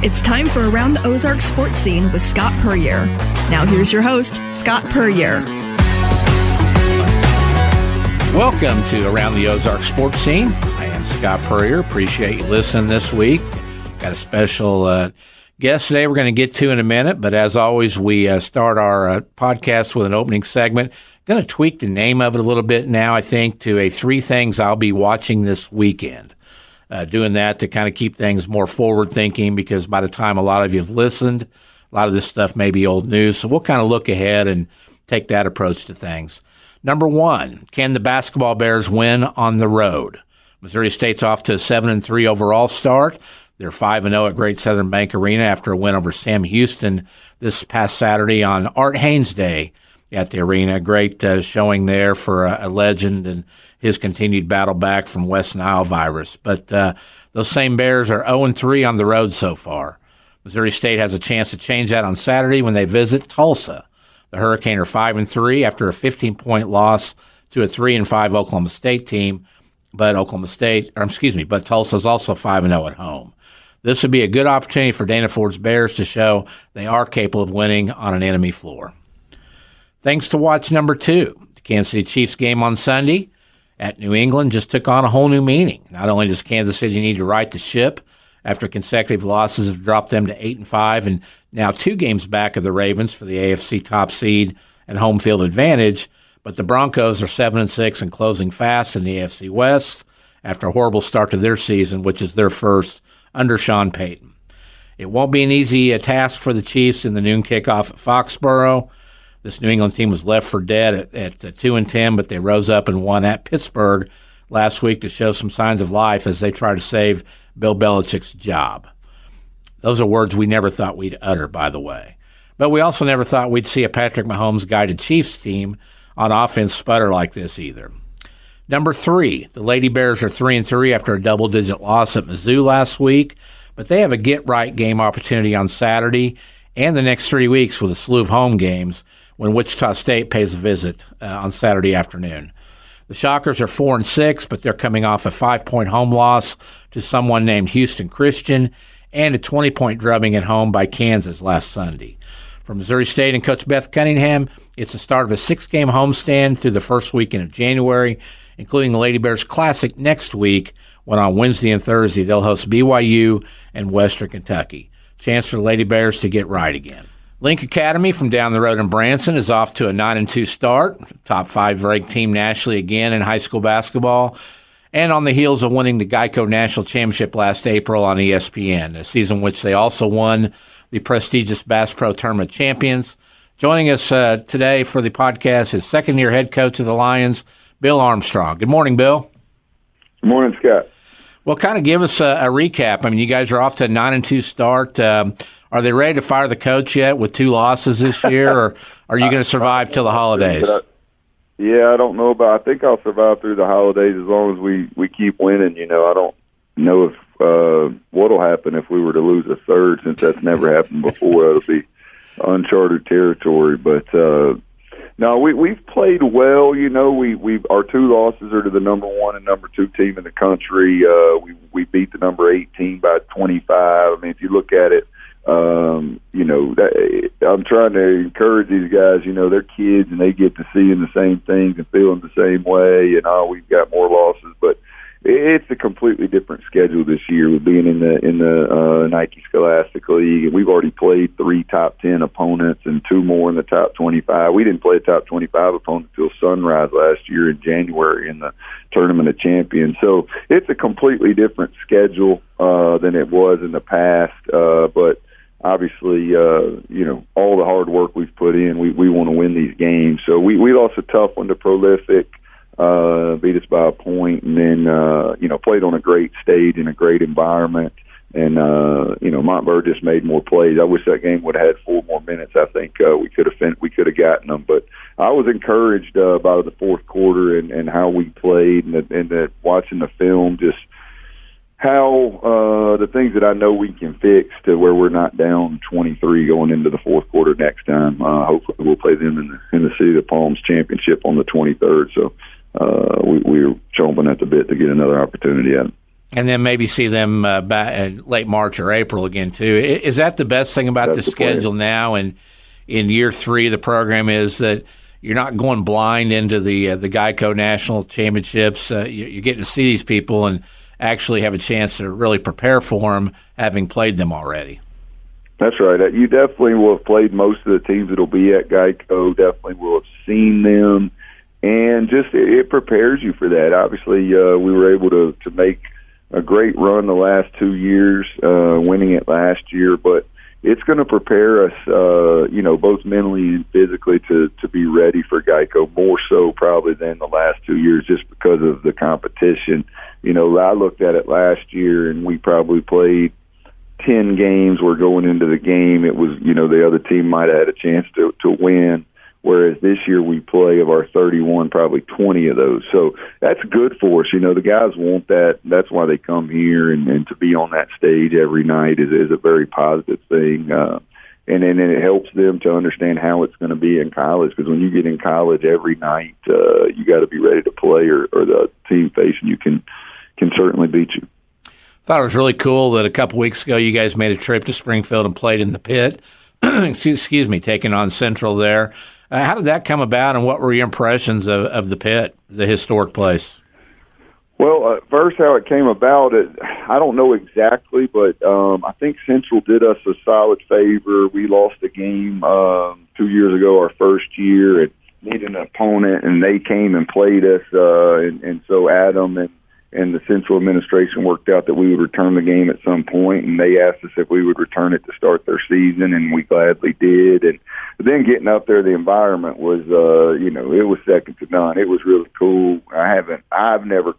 It's time for Around the Ozarks Sports Scene with Scott Puryear. Now here's your host, Scott Puryear. Welcome to Around the Ozarks Sports Scene. I am Scott Puryear. Appreciate you listening this week. Got a special guest today we're going to get to in a minute, but as always, we start our podcast with an opening segment. Going to tweak the name of it a little bit now, I think, to a 3 things I'll be watching this weekend. Doing that to kind of keep things more forward-thinking, because by the time a lot of you have listened, a lot of this stuff may be old news. So we'll kind of look ahead and take that approach to things. Number 1, can the basketball Bears win on the road? Missouri State's off to a 7-3 overall start. They're 5-0 at Great Southern Bank Arena after a win over Sam Houston this past Saturday on Art Haynes Day at the arena. Great showing there for a legend and his continued battle back from West Nile virus. But those same Bears are 0-3 on the road so far. Missouri State has a chance to change that on Saturday when they visit Tulsa. The Hurricane are 5-3 after a 15-point loss to a 3-5 Oklahoma State team. But Tulsa's also 5-0 at home. This would be a good opportunity for Dana Ford's Bears to show they are capable of winning on an enemy floor. Things to watch number 2. The Kansas City Chiefs game on Sunday at New England just took on a whole new meaning. Not only does Kansas City need to right the ship after consecutive losses have dropped them to 8-5 and now 2 games back of the Ravens for the AFC top seed and home field advantage, but the Broncos are 7-6 and closing fast in the AFC West after a horrible start to their season, which is their first under Sean Payton. It won't be an easy task for the Chiefs in the noon kickoff at Foxborough. This New England team was left for dead at 2-10, but they rose up and won at Pittsburgh last week to show some signs of life as they try to save Bill Belichick's job. Those are words we never thought we'd utter, by the way. But we also never thought we'd see a Patrick Mahomes-guided Chiefs team on offense sputter like this either. Number 3, the Lady Bears are 3-3 after a double-digit loss at Mizzou last week, but they have a get-right game opportunity on Saturday and the next 3 weeks with a slew of home games when Wichita State pays a visit on Saturday afternoon. The Shockers are 4-6, but they're coming off a 5-point home loss to someone named Houston Christian and a 20-point drubbing at home by Kansas last Sunday. For Missouri State and Coach Beth Cunningham, it's the start of a 6-game homestand through the first weekend of January, including the Lady Bears Classic next week, when on Wednesday and Thursday they'll host BYU and Western Kentucky. Chance for the Lady Bears to get right again. Link Academy from down the road in Branson is off to a 9-2 start, top 5 ranked team nationally again in high school basketball, and on the heels of winning the Geico National Championship last April on ESPN, a season in which they also won the prestigious Bass Pro Tournament champions. Joining us today for the podcast is second-year head coach of the Lions, Bill Armstrong. Good morning, Bill. Good morning, Scott. Well, kind of give us a recap. I mean, you guys are off to a 9-2 start. Are they ready to fire the coach yet with 2 losses this year, or are you going to survive till the holidays? I don't know about. I think I'll survive through the holidays as long as we keep winning. I don't know if what'll happen if we were to lose a third, since that's never happened before. That'll be uncharted territory. But no, we've played well. We our 2 losses are to the number 1 and number 2 team in the country. We beat the number 8 team by 25. I mean, if you look at it. I'm trying to encourage these guys, they're kids and they get to seeing the same things and feeling the same way, and we've got more losses, but it's a completely different schedule this year with being in the Nike Scholastic League, and we've already played 3 top 10 opponents and 2 more in the top 25. We didn't play a top 25 opponent until Sunrise last year in January in the Tournament of Champions. So it's a completely different schedule than it was in the past, but obviously, all the hard work we've put in, we want to win these games. So we lost a tough one to Prolific, beat us by a point, and then, played on a great stage in a great environment. And, Montberg just made more plays. I wish that game would have had 4 more minutes. I think we could have gotten them. But I was encouraged by the fourth quarter and how we played, and watching the film, just how the things that I know we can fix to where we're not down 23 going into the fourth quarter next time. Hopefully we'll play them in the City of Palms Championship on the 23rd. So we're chomping at the bit to get another opportunity at it. And then maybe see them back in late March or April again, too. Is that the best thing about the schedule now? And in year 3 of the program is that you're not going blind into the Geico National Championships. You're getting to see these people and actually have a chance to really prepare for them, having played them already. That's right. You definitely will have played most of the teams that will be at Geico, definitely will have seen them, and just it prepares you for that. Obviously, we were able to make a great run the last 2 years, winning it last year, but it's going to prepare us, both mentally and physically to be ready for Geico, more so probably than the last 2 years just because of the competition. I looked at it last year, and we probably played 10 games where going into the game, it was, the other team might have had a chance to win. Whereas this year we play, of our 31, probably 20 of those. So that's good for us. The guys want that. That's why they come here, and to be on that stage every night is a very positive thing. And then it helps them to understand how it's going to be in college, because when you get in college every night, you got to be ready to play, or the team facing you can certainly beat you. Thought it was really cool that a couple weeks ago you guys made a trip to Springfield and played in the pit. Excuse me, taking on Central there. How did that come about, and what were your impressions of the pit, the historic place? Well, first, how it came about, I don't know exactly, but I think Central did us a solid favor. We lost a game 2 years ago, our first year, and needed an opponent, and they came and played us, and so Adam and the Central administration worked out that we would return the game at some point, and they asked us if we would return it to start their season, and we gladly did. And then getting up there, the environment was, it was second to none. It was really cool. I've never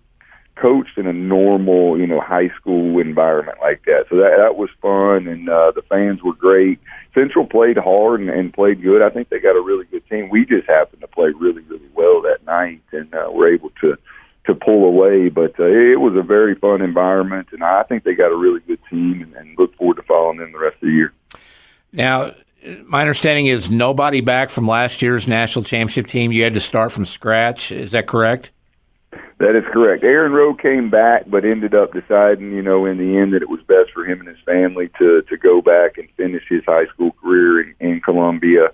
coached in a normal, high school environment like that. So that was fun, and the fans were great. Central played hard and played good. I think they got a really good team. We just happened to play really, really well that night, and were able to pull away, but it was a very fun environment, and I think they got a really good team, and look forward to following them the rest of the year. Now, my understanding is nobody back from last year's national championship team. You had to start from scratch. Is that correct? That is correct. Aaron Rowe came back, but ended up deciding, in the end, that it was best for him and his family to go back and finish his high school career in Columbia.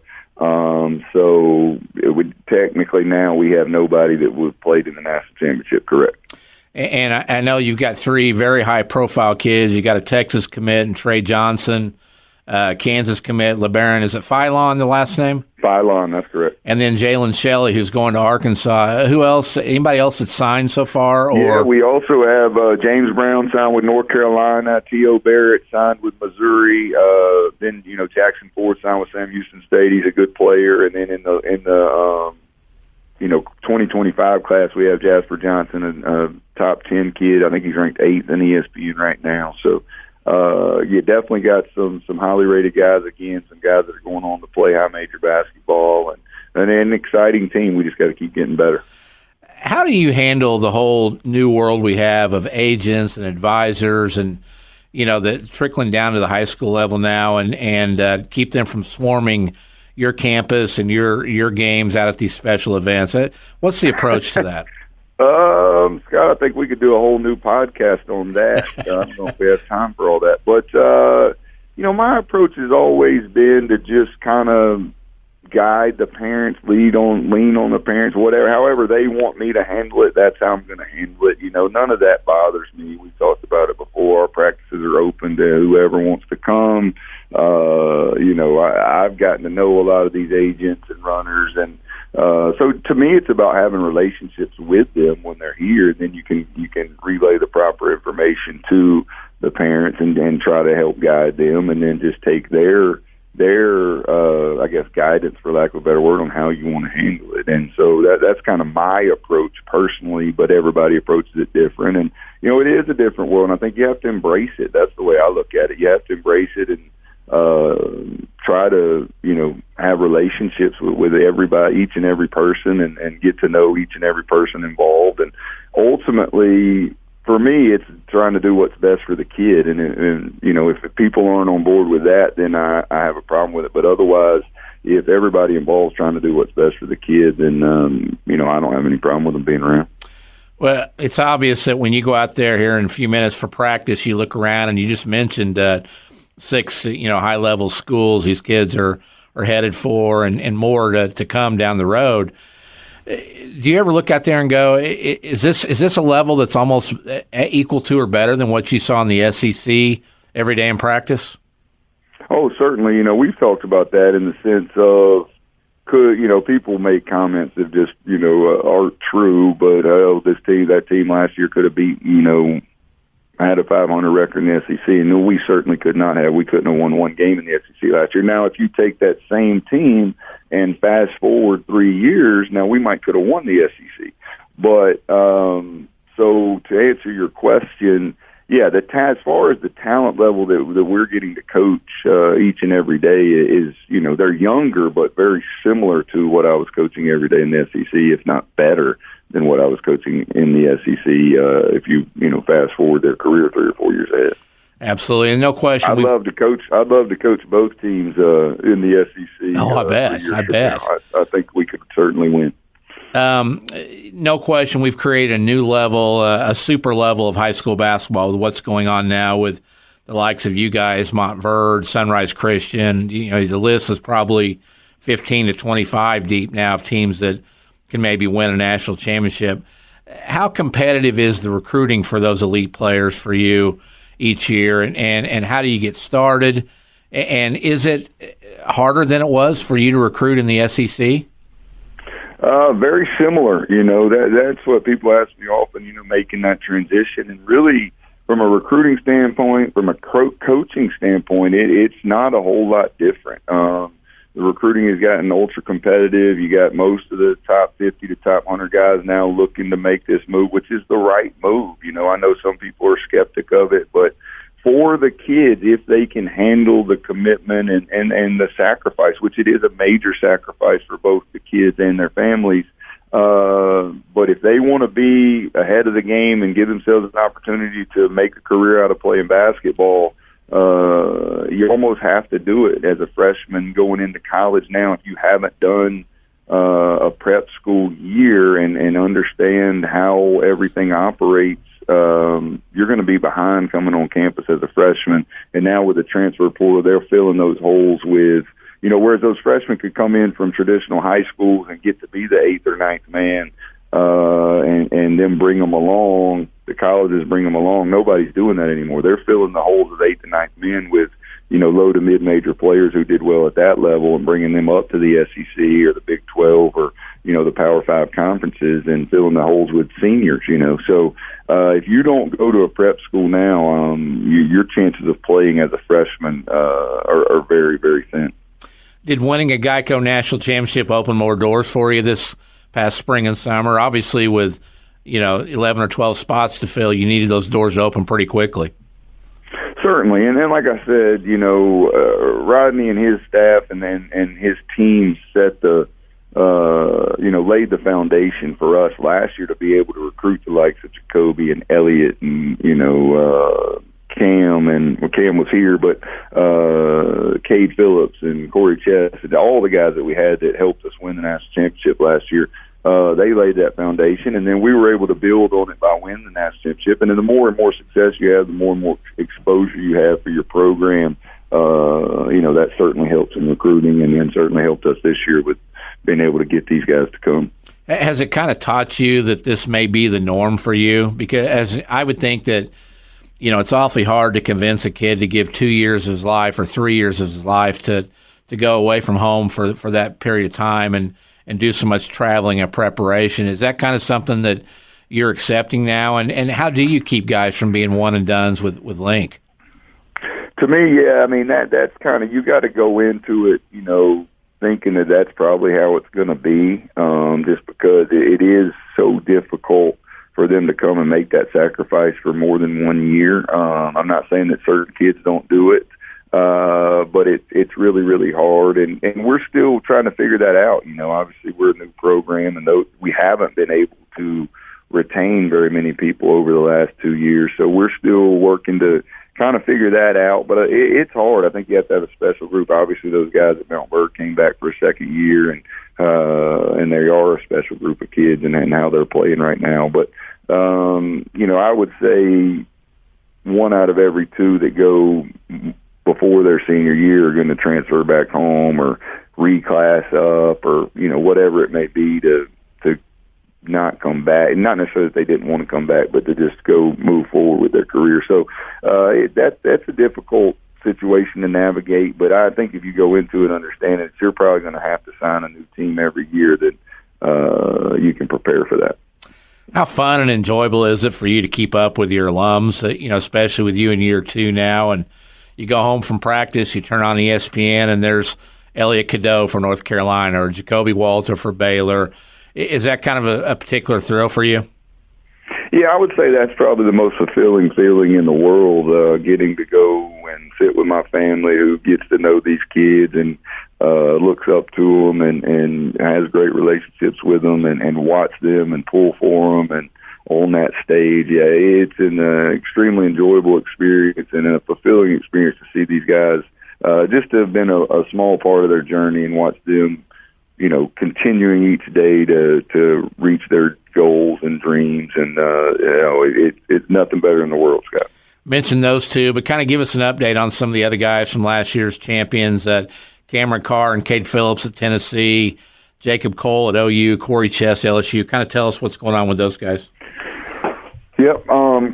So it would technically, now we have nobody that would have played in the national championship, correct? And I know you've got 3 very high-profile kids. You got a Texas commit and Trey Johnson, Kansas commit LeBaron. Is it Philon, the last name? Philon, that's correct. And then Jalen Shelley, who's going to Arkansas. Who else? Anybody else that's signed so far? Or? Yeah, we also have James Brown signed with North Carolina. T.O. Barrett signed with Missouri. Then Jackson Ford signed with Sam Houston State. He's a good player. And then in the 2025 class, we have Jasper Johnson, a top 10 kid. I think he's ranked 8th in ESPN right now. So you definitely got some highly rated guys again, some guys that are going on to play high major basketball, and an exciting team. We just got to keep getting better. How do you handle the whole new world we have of agents and advisors, and that trickling down to the high school level now, and keep them from swarming your campus and your games out at these special events? What's the approach to that? Scott, I think we could do a whole new podcast on that. I don't know if we have time for all that. But, my approach has always been to just kind of guide the parents, lean on the parents, whatever. However they want me to handle it, that's how I'm going to handle it. None of that bothers me. We talked about it before. Our practices are open to whoever wants to come. I've gotten to know a lot of these agents and runners, and so to me, it's about having relationships with them when they're here. And then you can relay the proper information to the parents and try to help guide them, and then just take their I guess guidance, for lack of a better word, on how you want to handle it. And so that's kind of my approach personally, but everybody approaches it different. And it is a different world, and I think you have to embrace it. That's the way I look at it. You have to embrace it and try to have relationships with everybody, each and every person, and get to know each and every person involved. And ultimately, for me, it's trying to do what's best for the kid. And if people aren't on board with that, then I have a problem with it. But otherwise, if everybody involved is trying to do what's best for the kid, then I don't have any problem with them being around. Well, it's obvious that when you go out there here in a few minutes for practice, you look around and you just mentioned 6, high-level schools these kids are headed for and more to come down the road. Do you ever look out there and go, is this a level that's almost equal to or better than what you saw in the SEC every day in practice? Oh, certainly. We've talked about that in the sense of people make comments that just, aren't true, but that team last year could have beat, had a 500 record in the SEC, and we certainly could not have. We couldn't have won one game in the SEC last year. Now, if you take that same team and fast forward 3 years, now we might could have won the SEC. But so to answer your question, yeah, as far as the talent level that we're getting to coach each and every day is, they're younger, but very similar to what I was coaching every day in the SEC, if not better than what I was coaching in the SEC. If you fast forward their career 3 or 4 years ahead. Absolutely, and no question. I'd love to coach both teams in the SEC. Oh, I bet. I think we could certainly win. No question, we've created a new level, a super level of high school basketball with what's going on now with the likes of you guys, Montverde, Sunrise Christian. The list is probably 15 to 25 deep now of teams that can maybe win a national championship. How competitive is the recruiting for those elite players for you each year, and how do you get started? And is it harder than it was for you to recruit in the SEC? Very similar. That's what people ask me often, making that transition. And really, from a recruiting standpoint, from a coaching standpoint, it's not a whole lot different. The recruiting has gotten ultra competitive. You got most of the top 50 to top 100 guys now looking to make this move, which is the right move. I know some people are skeptic of it, but for the kids, if they can handle the commitment and the sacrifice, which it is a major sacrifice for both the kids and their families, but if they want to be ahead of the game and give themselves an opportunity to make a career out of playing basketball, you almost have to do it as a freshman going into college now. If you haven't done a prep school year and understand how everything operates, you're going to be behind coming on campus as a freshman. And now with the transfer portal, they're filling those holes with, whereas those freshmen could come in from traditional high schools and get to be the 8th or 9th man, and then bring them along. The colleges bring them along. Nobody's doing that anymore. They're filling the holes of 8th and 9th men with, low to mid-major players who did well at that level and bringing them up to the SEC or the Big 12 or, the Power 5 conferences and filling the holes with seniors, So if you don't go to a prep school now, your chances of playing as a freshman are very, very thin. Did winning a Geico National Championship open more doors for you this past spring and summer? Obviously with, 11 or 12 spots to fill, you needed those doors open pretty quickly. Certainly, and then like I said, Rodney and his staff and his team set the laid the foundation for us last year to be able to recruit the likes of Jacoby and Elliott and Cam was here, but Cade Phillips and Corey Chess and all the guys that we had that helped us win the national championship last year. They laid that foundation, and then we were able to build on it by winning the national championship. And then the more and more success you have, the more and more exposure you have for your program. That certainly helps in recruiting, and then certainly helped us this year with being able to get these guys to come. Has it kind of taught you that this may be the norm for you? Because as I would think that, it's awfully hard to convince a kid to give 2 years of his life or 3 years of his life to go away from home for that period of time and do so much traveling and preparation. Is that kind of something that you're accepting now? And how do you keep guys from being one and dones with Link? To me, yeah, I mean, that's kind of, you got to go into it, thinking that that's probably how it's going to be, just because it is so difficult for them to come and make that sacrifice for more than 1 year. I'm not saying that certain kids don't do it, but it's really, really hard, and we're still trying to figure that out. Obviously we're a new program, and we haven't been able to retain very many people over the last 2 years, so we're still working to kind of figure that out, but it's hard. I think you have to have a special group. Obviously, those guys at Mount Bird came back for a second year, and they are a special group of kids and how they're playing right now. But I would say 1 out of every 2 that go before their senior year are going to transfer back home or reclass up or, whatever it may be to not come back. Not necessarily that they didn't want to come back, but to just go move forward with their career. So that's a difficult situation to navigate, but I think if you go into it understanding that you're probably going to have to sign a new team every year, that you can prepare for that. How fun and enjoyable is it for you to keep up with your alums, especially with you in year 2 now, and you go home from practice, you turn on ESPN, and there's Elliot Cadeau for North Carolina or Jacoby Walter for Baylor. Is that kind of a particular thrill for you? Yeah, I would say that's probably the most fulfilling feeling in the world, getting to go and sit with my family who gets to know these kids and looks up to them and has great relationships with them and watch them and pull for them and on that stage. Yeah, it's an extremely enjoyable experience and a fulfilling experience to see these guys just to have been a small part of their journey and watch them, continuing each day to reach their goals and dreams, and it's nothing better in the world, Scott. Mention those 2, but kind of give us an update on some of the other guys from last year's champions, Cameron Carr and Cade Phillips at Tennessee, Jacob Cole at OU, Corey Chess, LSU. Kind of tell us what's going on with those guys. Yep,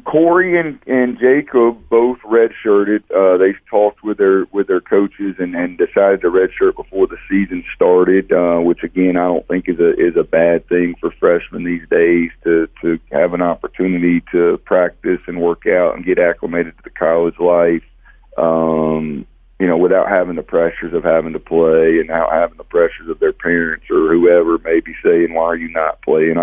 Corey and Jacob both redshirted. They talked with their coaches and decided to redshirt before the season started, which again I don't think is a bad thing for freshmen these days to have an opportunity to practice and work out and get acclimated to the college life. Without having the pressures of having to play and not having the pressures of their parents or whoever may be saying, "Why are you not playing?"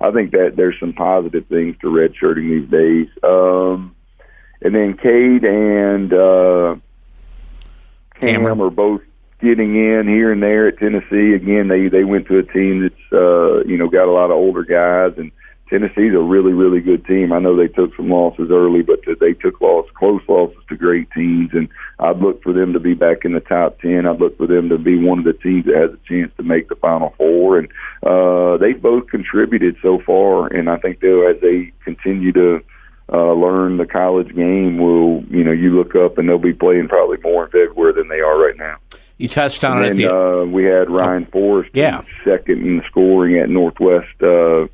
I think that there's some positive things to redshirting these days. And then Cade and Cam are both getting in here and there at Tennessee. Again, they went to a team that's got a lot of older guys, and Tennessee's a really, really good team. I know they took some losses early, but they took close losses to great teams, and I'd look for them to be back in the top 10. I'd look for them to be one of the teams that has a chance to make the Final Four, and they've both contributed so far, and I think as they continue to learn the college game, you look up and they'll be playing probably more in February than they are right now. You touched on it. We had Ryan Forrest, second in scoring at Northwestern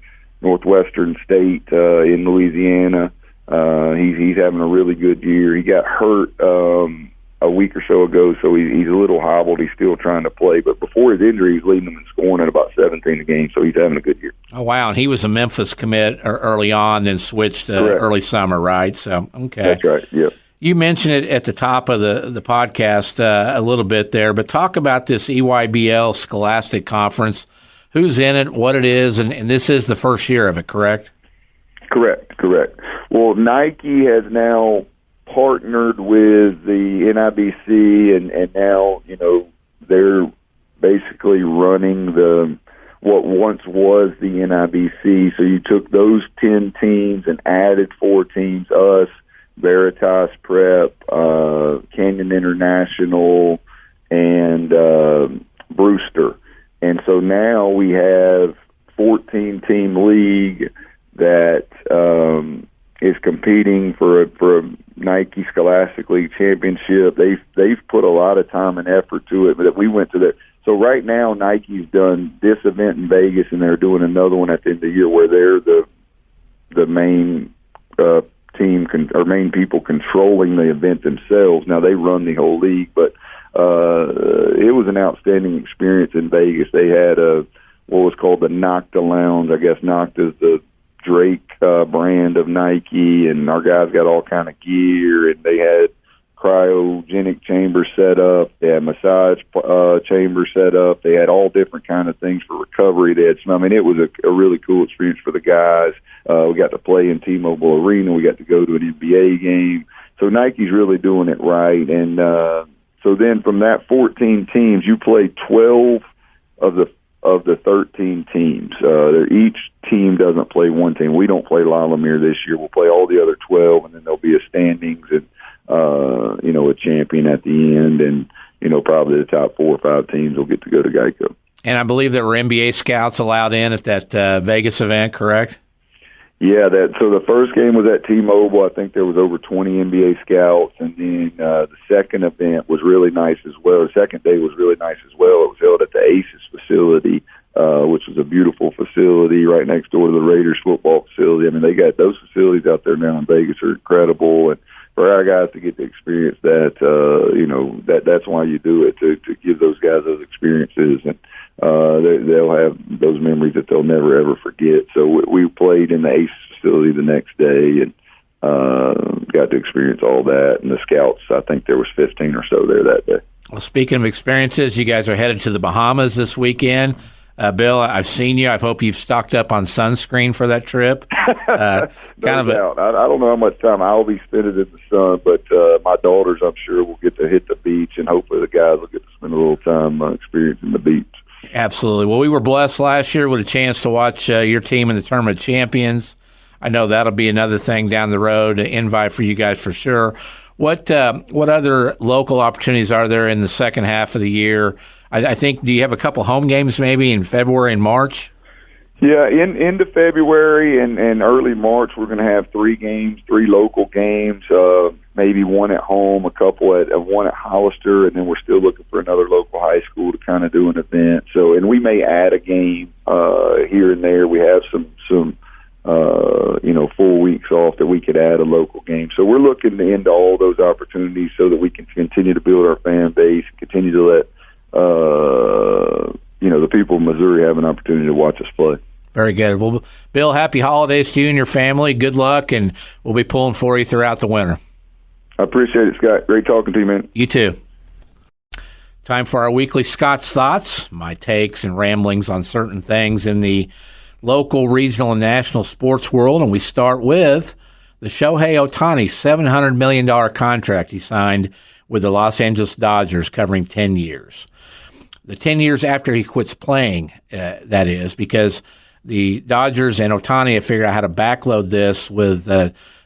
State in Louisiana. He's having a really good year. He got hurt a week or so ago, so he's a little hobbled. He's still trying to play, but before his injury, he was leading them in scoring at about 17 a game, so he's having a good year. Oh, wow, and he was a Memphis commit early on, then switched early summer, right? So, okay. That's right, yep. You mentioned it at the top of the podcast a little bit there, but talk about this EYBL Scholastic Conference. Who's in it, what it is, and this is the first year of it, correct? Correct. Well, Nike has now partnered with the NIBC, and now, they're basically running what once was the NIBC. So you took those 10 teams and added 4 teams, us, Veritas Prep, Canyon International, and Brewster. And so now we have 14-team league that is competing for a Nike Scholastic League championship. They've put a lot of time and effort to it, but we went to that. So right now Nike's done this event in Vegas, and they're doing another one at the end of the year where they're the main team or main people controlling the event themselves. Now they run the whole league, but it was an outstanding experience in Vegas. They had what was called the Nocta Lounge. I guess Nocta is the Drake brand of Nike, and our guys got all kind of gear, and they had cryogenic chambers set up. They had massage chambers set up. They had all different kind of things for recovery. It was a really cool experience for the guys. We got to play in T-Mobile Arena. We got to go to an NBA game. So Nike's really doing it right, and so then from that 14 teams, you play 12 of the 13 teams. Each team doesn't play one team. We don't play La Lumiere this year. We'll play all the other 12, and then there'll be a standings and a champion at the end, and probably the top 4 or 5 teams will get to go to Geico. And I believe there were NBA scouts allowed in at that Vegas event, correct? Yeah, so the first game was at T-Mobile. I think there was over 20 NBA scouts, and then the second event was really nice as well. The second day was really nice as well. It was held at the Aces facility, which was a beautiful facility right next door to the Raiders football facility. I mean, they got those facilities out there now in Vegas are incredible, and for our guys to get to experience that, that's why you do it, to give those guys those experiences, and they'll have those memories that they'll never, ever forget. So we played in the Ace facility the next day and got to experience all that. And the scouts, I think there was 15 or so there that day. Well, speaking of experiences, you guys are headed to the Bahamas this weekend. Bill, I've seen you. I hope you've stocked up on sunscreen for that trip. No doubt. I don't know how much time I'll be spending in the sun, but my daughters, I'm sure, will get to hit the beach, and hopefully the guys will get to spend a little time experiencing the beach. Absolutely. Well, we were blessed last year with a chance to watch your team in the Tournament of Champions. I know that'll be another thing down the road, an invite for you guys for sure. What other local opportunities are there in the second half of the year? I think, do you have a couple home games maybe in February and March? Yeah, into February and early March, we're going to have 3 games, 3 local games, maybe one at home, one at Hollister, and then we're still looking for another local high school to kind of do an event. So, and we may add a game here and there. We have some full weeks off that we could add a local game. So we're looking into all those opportunities so that we can continue to build our fan base, continue to let the people of Missouri have an opportunity to watch us play. Very good. Well, Bill, happy holidays to you and your family. Good luck, and we'll be pulling for you throughout the winter. I appreciate it, Scott. Great talking to you, man. You too. Time for our weekly Scott's Thoughts, my takes and ramblings on certain things in the local, regional, and national sports world. And we start with the Shohei Ohtani $700 million contract he signed with the Los Angeles Dodgers covering 10 years. The 10 years after he quits playing, that is, because the Dodgers and Ohtani have figured out how to backload this with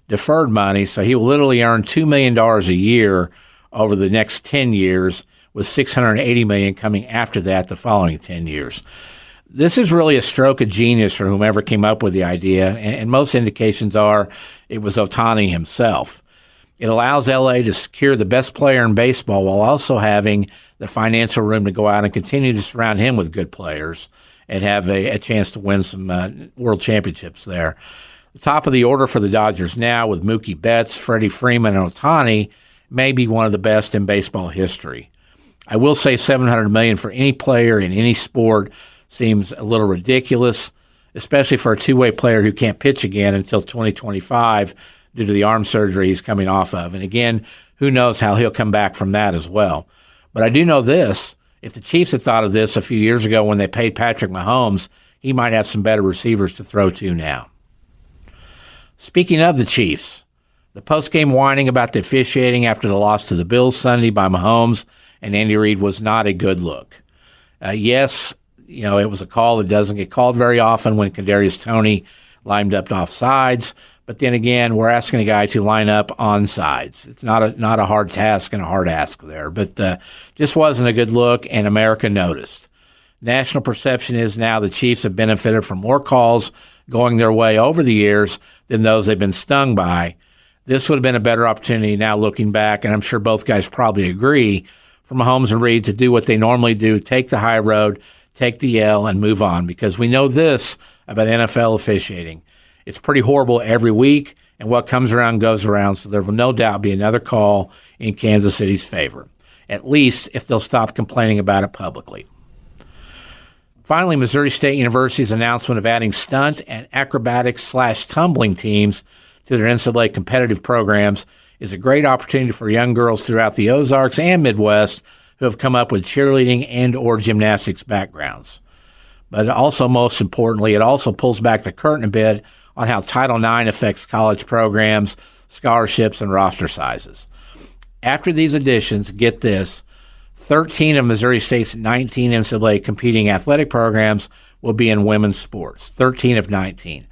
deferred money, so he will literally earn $2 million a year over the next 10 years, with $680 million coming after that the following 10 years. This is really a stroke of genius for whomever came up with the idea, and most indications are it was Ohtani himself. It allows L.A. to secure the best player in baseball while also having the financial room to go out and continue to surround him with good players and have a chance to win some world championships there. The top of the order for the Dodgers now with Mookie Betts, Freddie Freeman, and Ohtani may be one of the best in baseball history. I will say $700 million for any player in any sport seems a little ridiculous, especially for a two-way player who can't pitch again until 2025 due to the arm surgery he's coming off of. And again, who knows how he'll come back from that as well. But I do know this. If the Chiefs had thought of this a few years ago when they paid Patrick Mahomes, he might have some better receivers to throw to now. Speaking of the Chiefs, the post-game whining about the officiating after the loss to the Bills Sunday by Mahomes and Andy Reid was not a good look. Yes, it was a call that doesn't get called very often when Kadarius Toney lined up off sides. But then again, we're asking a guy to line up on sides. It's not a hard task and a hard ask there. But just wasn't a good look, and America noticed. National perception is now the Chiefs have benefited from more calls going their way over the years than those they've been stung by. This would have been a better opportunity now looking back, and I'm sure both guys probably agree, for Mahomes and Reid to do what they normally do, take the high road, take the L, and move on. Because we know this about NFL officiating. It's pretty horrible every week, and what comes around goes around, so there will no doubt be another call in Kansas City's favor, at least if they'll stop complaining about it publicly. Finally, Missouri State University's announcement of adding stunt and acrobatics/tumbling teams to their NCAA competitive programs is a great opportunity for young girls throughout the Ozarks and Midwest who have come up with cheerleading and or gymnastics backgrounds. But also, most importantly, it also pulls back the curtain a bit on how Title IX affects college programs, scholarships, and roster sizes. After these additions, get this, 13 of Missouri State's 19 NCAA competing athletic programs will be in women's sports, 13 of 19.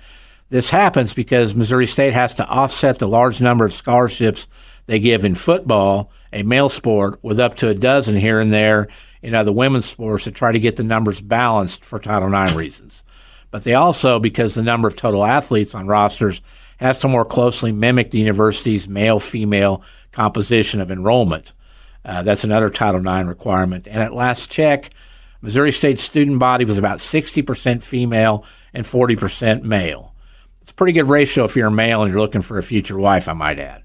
This happens because Missouri State has to offset the large number of scholarships they give in football, a male sport, with up to a dozen here and there in other women's sports to try to get the numbers balanced for Title IX reasons. But but they also, because the number of total athletes on rosters has to more closely mimic the university's male-female composition of enrollment. That's another Title IX requirement. And at last check, Missouri State's student body was about 60% female and 40% male. It's a pretty good ratio if you're a male and you're looking for a future wife, I might add.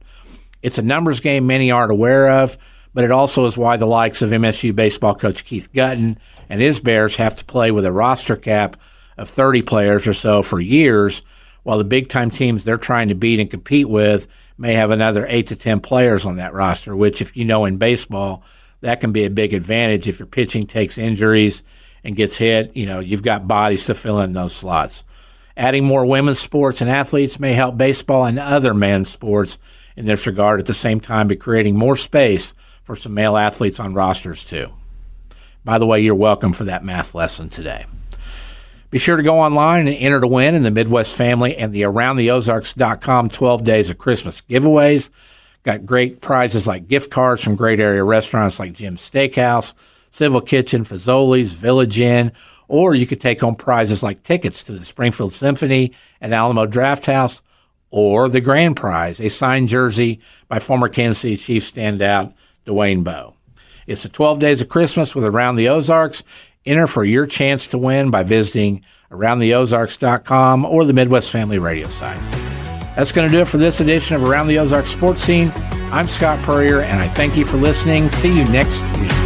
It's a numbers game many aren't aware of, but it also is why the likes of MSU baseball coach Keith Gutton and his Bears have to play with a roster cap of 30 players or so for years, while the big-time teams they're trying to beat and compete with may have another 8 to 10 players on that roster, which, if you know in baseball, that can be a big advantage. If your pitching takes injuries and gets hit, you've got bodies to fill in those slots. Adding more women's sports and athletes may help baseball and other men's sports in this regard, at the same time be creating more space for some male athletes on rosters too. By the way, you're welcome for that math lesson today. Be sure to go online and enter to win in the Midwest Family and the AroundTheOzarks.com 12 Days of Christmas giveaways. Got great prizes like gift cards from great area restaurants like Jim's Steakhouse, Civil Kitchen, Fazoli's, Village Inn, or you could take home prizes like tickets to the Springfield Symphony and Alamo Drafthouse, or the grand prize, a signed jersey by former Kansas City Chiefs standout Dwayne Bowe. It's the 12 Days of Christmas with Around the Ozarks. Enter for your chance to win by visiting AroundTheOzarks.com or the Midwest Family Radio site. That's going to do it for this edition of Around the Ozarks Sports Scene. I'm Scott Puryear, and I thank you for listening. See you next week.